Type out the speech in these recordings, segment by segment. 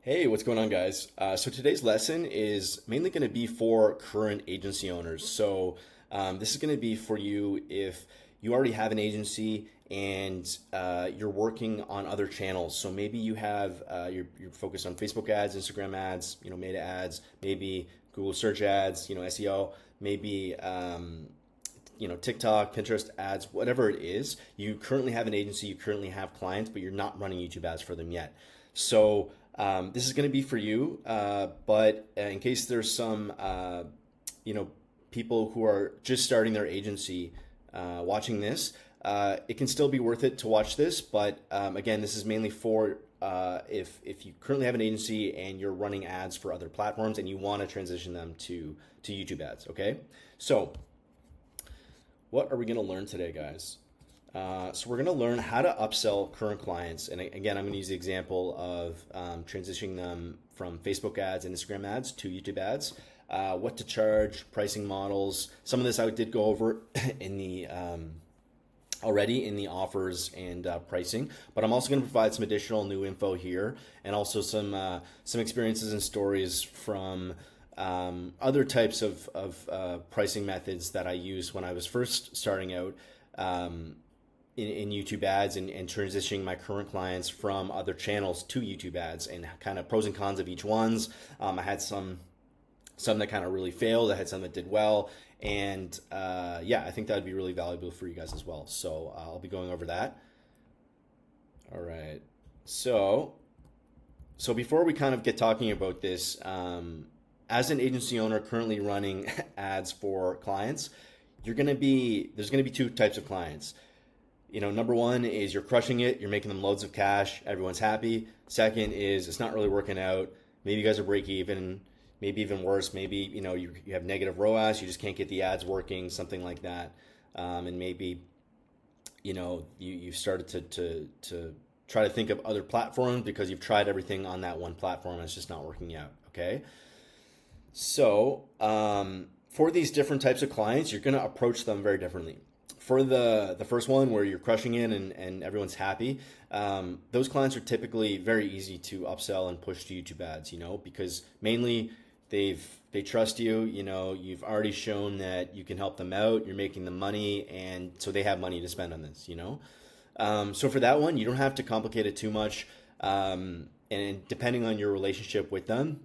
Hey, what's going on, guys? So today's lesson is mainly going to be for current agency owners. This is going to be for you if you already have an agency and you're working on other channels. So maybe you have you're focused on Facebook ads, Instagram ads, Meta ads, maybe Google search ads, SEO, maybe TikTok, Pinterest ads, whatever it is. You currently have an agency, you currently have clients, but you're not running YouTube ads for them yet. This is going to be for you, but in case there's some, people who are just starting their agency watching this, it can still be worth it to watch this. But again, this is mainly for if you currently have an agency and you're running ads for other platforms and you want to transition them to YouTube ads. Okay, so what are we going to learn today, guys? So we're going to learn how to upsell current clients. And again, I'm going to use the example of transitioning them from Facebook ads and Instagram ads to YouTube ads, what to charge, pricing models. Some of this I did go over in the already in the offers and pricing, but I'm also going to provide some additional new info here and also some experiences and stories from other types of pricing methods that I used when I was first starting out. In YouTube ads and transitioning my current clients from other channels to YouTube ads and kind of pros and cons of each ones. I had some that kind of really failed. I had some that did well. And I think that would be really valuable for you guys as well. So I'll be going over that. All right. So before we kind of get talking about this, as an agency owner currently running ads for clients, there's going to be two types of clients. Number one is you're crushing it. You're making them loads of cash. Everyone's happy. Second is it's not really working out. Maybe you guys are break even. Maybe even worse. Maybe, you have negative ROAS. You just can't get the ads working, something like that. And maybe, you've started to try to think of other platforms because you've tried everything on that one platform and it's just not working out. Okay. So for these different types of clients, you're going to approach them very differently. For the first one where you're crushing it and everyone's happy, those clients are typically very easy to upsell and push to YouTube ads, because mainly they trust you, you've already shown that you can help them out, you're making them money, and so they have money to spend on this, So for that one, you don't have to complicate it too much, and depending on your relationship with them,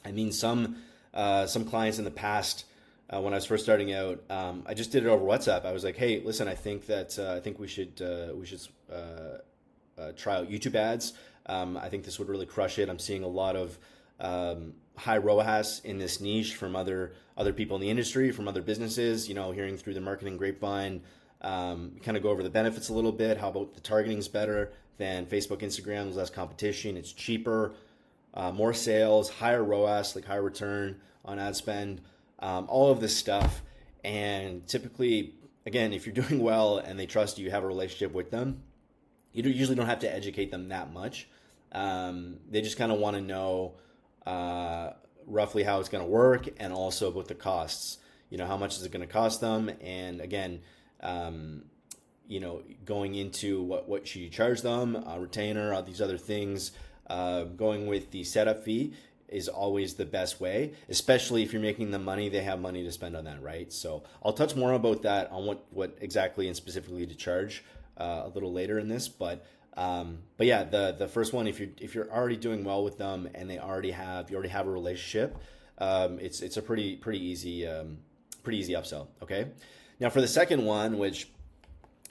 I mean, some clients in the past, when I was first starting out, I just did it over WhatsApp. I was like, "Hey, listen, I think we should try out YouTube ads. I think this would really crush it. I'm seeing a lot of high ROAS in this niche from other people in the industry, from other businesses. Hearing through the marketing grapevine, kind of go over the benefits a little bit. How about the targeting's better than Facebook, Instagram? There's less competition. It's cheaper, more sales, higher ROAS, like higher return on ad spend." All of this stuff. And typically, again, if you're doing well and they trust you, have a relationship with them, you usually don't have to educate them that much. They just kind of want to know roughly how it's going to work and also about the costs. How much is it going to cost them? And again, going into what should you charge them, retainer, all these other things, going with the setup fee is always the best way, especially if you're making them money, they have money to spend on that, right? So I'll touch more about that on what exactly and specifically to charge a little later in this, but yeah, the first one, if you're already doing well with them and you already have a relationship, it's a pretty easy upsell. Okay. Now for the second one, which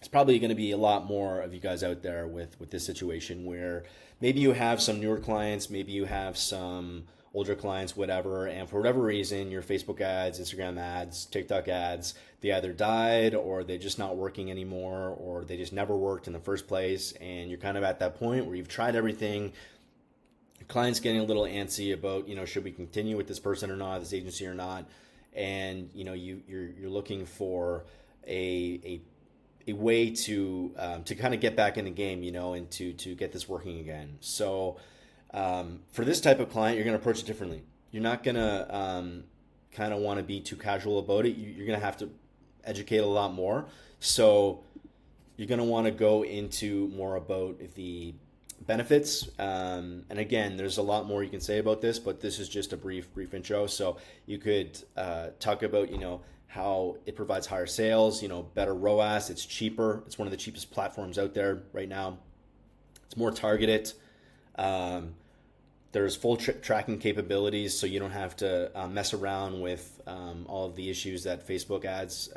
is probably going to be a lot more of you guys out there with this situation where maybe you have some newer clients, maybe you have some older clients, whatever, and for whatever reason, your Facebook ads, Instagram ads, TikTok ads, they either died or they're just not working anymore or they just never worked in the first place, and you're kind of at that point where you've tried everything. Your client's getting a little antsy about, should we continue with this person or not, this agency or not, and you're looking for a way to kind of get back in the game, and to get this working again. So for this type of client, you're going to approach it differently. You're not going to kind of want to be too casual about it. You're going to have to educate a lot more. So you're going to want to go into more about the benefits. And again, there's a lot more you can say about this, but this is just a brief intro. So you could talk about, how it provides higher sales, better ROAS. It's cheaper. It's one of the cheapest platforms out there right now. It's more targeted. There's full tracking capabilities, so you don't have to mess around with all of the issues that Facebook ads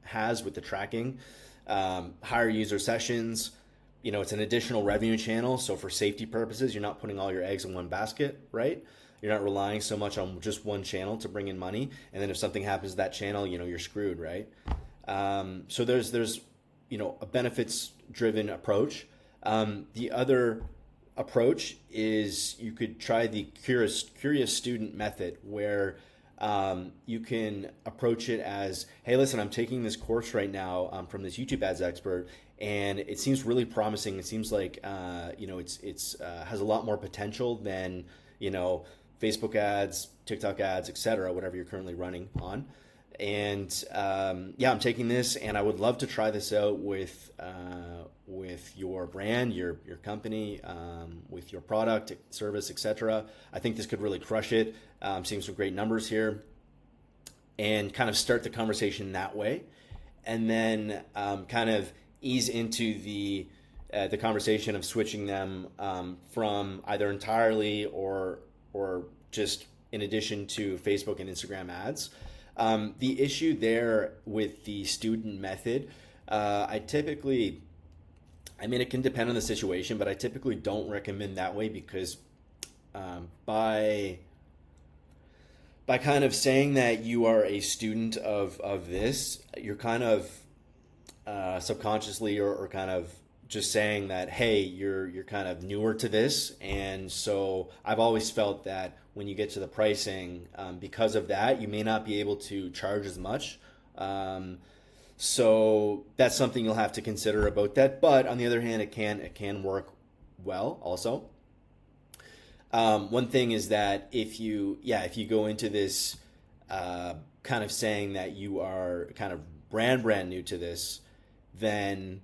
has with the tracking. Higher user sessions. It's an additional revenue channel, so for safety purposes, you're not putting all your eggs in one basket, right? You're not relying so much on just one channel to bring in money, and then if something happens to that channel, you're screwed, right? So there's a benefits-driven approach. The other approach is you could try the curious student method, where you can approach it as, hey, listen, I'm taking this course right now from this YouTube ads expert, and it seems really promising. It seems like it's has a lot more potential than Facebook ads, TikTok ads, etc., whatever you're currently running on. And I'm taking this, and I would love to try this out with your brand, your company, with your product, service, etc. I think this could really crush it. I'm seeing some great numbers here, and kind of start the conversation that way, and then kind of ease into the conversation of switching them from either entirely or just in addition to Facebook and Instagram ads. The issue there with the student method, it can depend on the situation, but I typically don't recommend that way, because by kind of saying that you are a student of this, you're kind of subconsciously or kind of just saying that, hey, you're kind of newer to this. And so I've always felt that when you get to the pricing, because of that, you may not be able to charge as much. So that's something you'll have to consider about that. But on the other hand, it can work well also. One thing is that if you go into this kind of saying that you are kind of brand new to this, then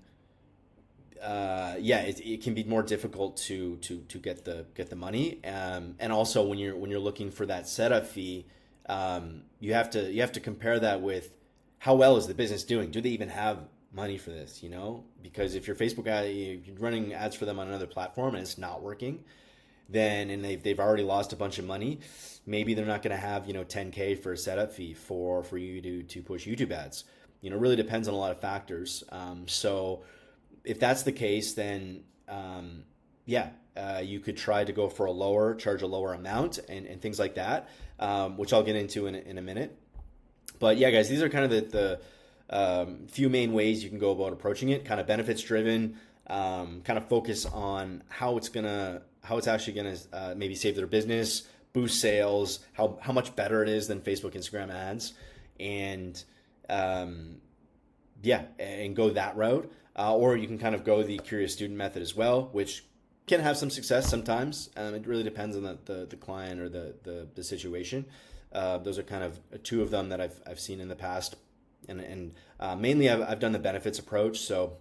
it can be more difficult to get the money. And also when you're looking for that setup fee, you have to compare that with how well is the business doing? Do they even have money for this? Because if your Facebook ad, you're running ads for them on another platform and it's not working, and they've already lost a bunch of money, maybe they're not going to have $10K for a setup fee for you to push YouTube ads. It really depends on a lot of factors. So if that's the case, then you could try to go for charge a lower amount and things like that, which I'll get into in a minute. But yeah, guys, these are kind of the few main ways you can go about approaching it. Kind of benefits driven, kind of focus on how it's actually gonna maybe save their business, boost sales, how much better it is than Facebook, Instagram ads, and and go that route. Or you can kind of go the curious student method as well, which can have some success sometimes. It really depends on the client or the situation. Those are kind of two of them that I've seen in the past, and mainly I've done the benefits approach. So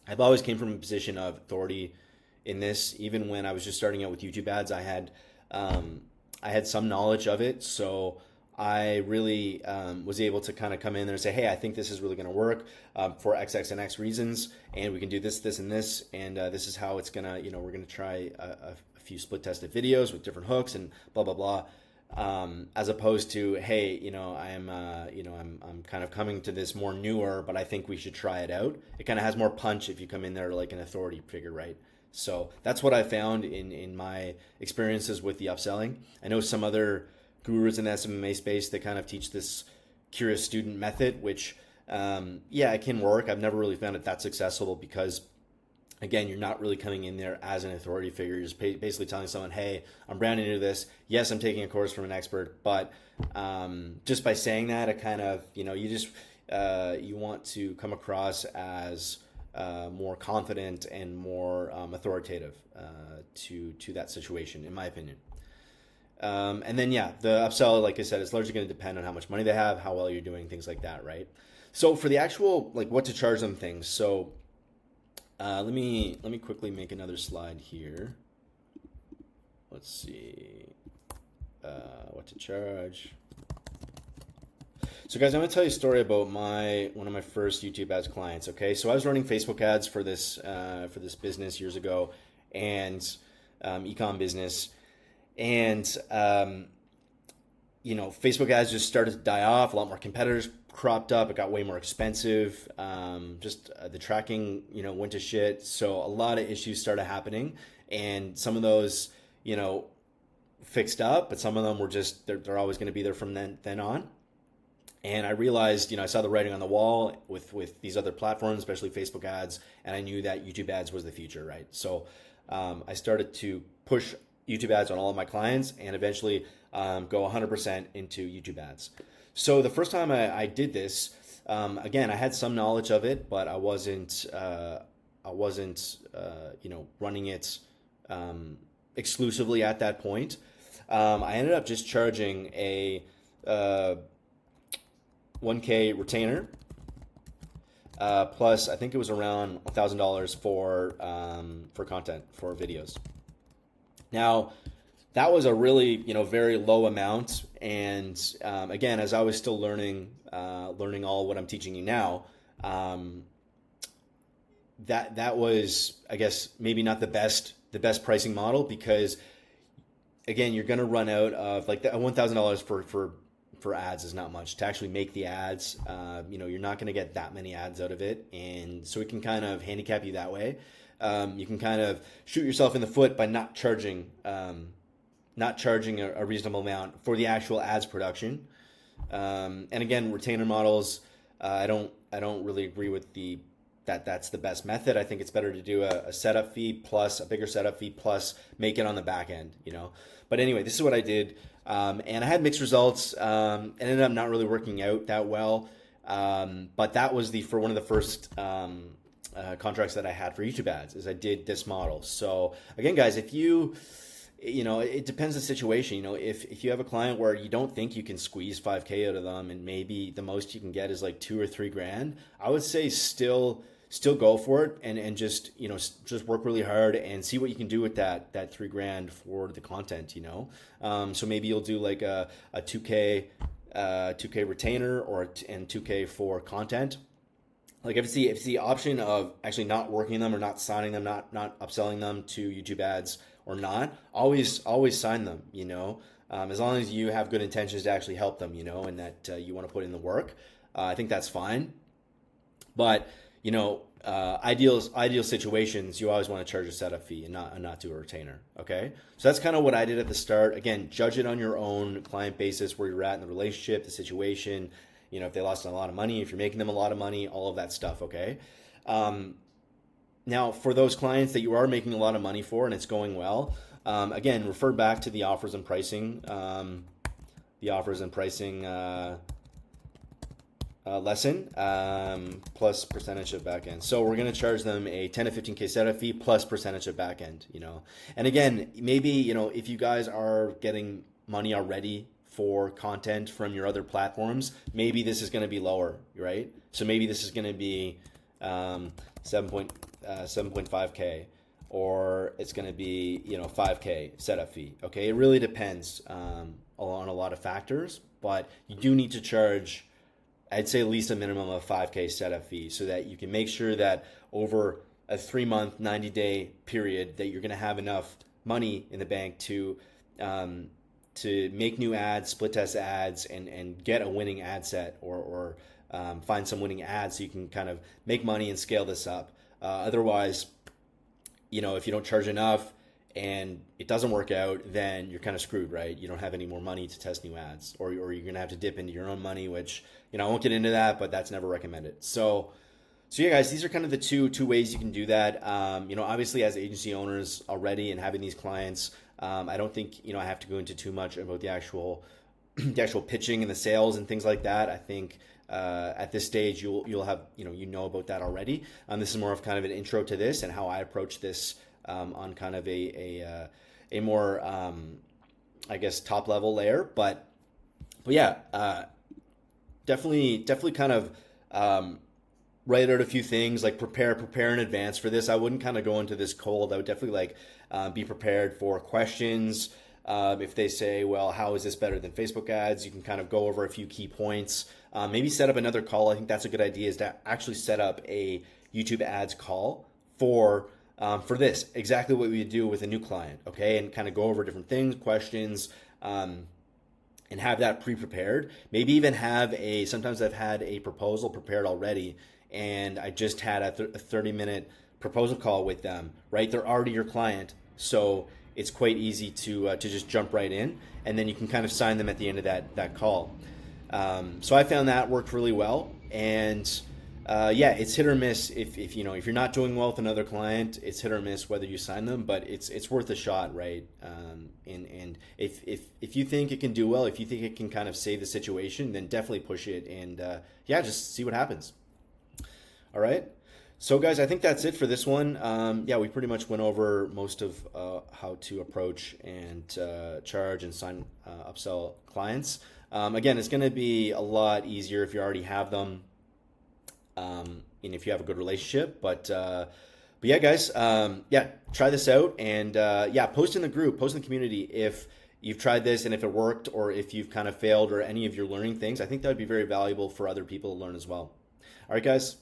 I've always came from a position of authority in this. Even when I was just starting out with YouTube ads, I had some knowledge of it. So I really was able to kind of come in there and say, hey, I think this is really going to work for X, X, and X reasons, and we can do this, this, and this, and this is how it's gonna, we're gonna try a few split tested videos with different hooks and blah blah blah, as opposed to, hey, I'm kind of coming to this more newer, but I think we should try it out. It kind of has more punch if you come in there like an authority figure, right? So that's what I found in my experiences with the upselling. I know some other gurus in the smma space that kind of teach this curious student method, which it can work. I've never really found it that successful, because again, you're not really coming in there as an authority figure. You're just basically telling someone, hey, I'm brand new to this. Yes, I'm taking a course from an expert, but just by saying that, it kind of, you want to come across as more confident and more authoritative to that situation, in my opinion. And then, the upsell, like I said, is largely going to depend on how much money they have, how well you're doing, things like that, right? So for the actual, what to charge them things. So Let me quickly make another slide here. Let's see what to charge. So guys, I'm gonna tell you a story about one of my first YouTube ads clients. Okay, so I was running Facebook ads for this business years ago, and ecom business, and Facebook ads just started to die off. A lot more competitors cropped up. It got way more expensive. The tracking, went to shit. So a lot of issues started happening, and some of those, fixed up, but some of them were just they're always going to be there from then on. And I realized, I saw the writing on the wall with these other platforms, especially Facebook ads, and I knew that YouTube ads was the future, right? So I started to push YouTube ads on all of my clients, and eventually go 100% into YouTube ads. So the first time I did this, again, I had some knowledge of it, but I wasn't running it exclusively at that point. I ended up just charging a 1K retainer, plus I think it was around $1,000 for content, for videos. Now, that was a really very low amount, and again, as I was still learning all what I'm teaching you now, that was, I guess, maybe not the best pricing model, because again, you're going to run out of, like, the $1,000 for ads is not much to actually make the ads. You're not going to get that many ads out of it, and so it can kind of handicap you that way. You can kind of shoot yourself in the foot by not charging a reasonable amount for the actual ads production. And again, retainer models, I don't really agree with that's the best method. I think it's better to do a setup fee plus a bigger setup fee plus make it on the back end, But anyway, this is what I did. And I had mixed results. Ended up not really working out that well. But that was for one of the first contracts that I had for YouTube ads, is I did this model. So again, guys, if it depends on the situation. If you have a client where you don't think you can squeeze 5K out of them, and maybe the most you can get is like $2,000 or $3,000, I would say still go for it, and just work really hard and see what you can do with that $3,000 for the content. So maybe you'll do like a 2K retainer and 2K for content. Like if it's the option of actually not working them or not signing them, not upselling them to YouTube ads or not, always sign them, as long as you have good intentions to actually help them, and that you want to put in the work. I think that's fine. But, ideal situations, you always want to charge a setup fee and not do a retainer. Okay. So that's kind of what I did at the start. Again, judge it on your own client basis, where you're at in the relationship, the situation, if they lost a lot of money, if you're making them a lot of money, all of that stuff. Okay. Now, for those clients that you are making a lot of money for and it's going well, again, refer back to the offers and pricing, lesson, plus percentage of back end. So we're going to charge them a 10 to 15K setup fee plus percentage of back end, And again, maybe, if you guys are getting money already for content from your other platforms, maybe this is going to be lower, right? So maybe this is going to be 7.5K, or it's going to be 5K setup fee. Okay, it really depends on a lot of factors, but you do need to charge, I'd say, at least a minimum of 5K setup fee, so that you can make sure that over a 3-month, 90-day period that you're going to have enough money in the bank to make new ads, split test ads, and get a winning ad set, or find some winning ads so you can kind of make money and scale this up. Otherwise, if you don't charge enough and it doesn't work out, then you're kind of screwed, right? You don't have any more money to test new ads, or you're going to have to dip into your own money, which, I won't get into that, but that's never recommended. So yeah, guys, these are kind of the two ways you can do that. Obviously, as agency owners already and having these clients, I don't think, I have to go into too much about the actual pitching and the sales and things like that. I think at this stage you'll have about that already. This is more of kind of an intro to this and how I approach this on kind of a more I guess top level layer. But yeah, definitely kind of write out a few things, like prepare in advance for this. I wouldn't kind of go into this cold. I would definitely be prepared for questions. If they say, well, how is this better than Facebook ads? You can kind of go over a few key points. Maybe set up another call. I think that's a good idea, is to actually set up a YouTube ads call for this, exactly what we would do with a new client, okay? And kind of go over different things, questions, and have that pre-prepared. Maybe even have sometimes I've had a proposal prepared already, and I just had a 30-minute proposal call with them, right? They're already your client, so it's quite easy to just jump right in, and then you can kind of sign them at the end of that call. So I found that worked really well, and it's hit or miss. If you're not doing well with another client, it's hit or miss whether you sign them, but it's worth a shot, right? And if you think it can do well, if you think it can kind of save the situation, then definitely push it, and just see what happens. All right. So guys, I think that's it for this one. We pretty much went over most of how to approach and charge and sign upsell clients. Again, it's going to be a lot easier if you already have them, and if you have a good relationship. But yeah, guys, try this out, and post in the group, post in the community if you've tried this and if it worked, or if you've kind of failed, or any of your learning things. I think that would be very valuable for other people to learn as well. All right, guys.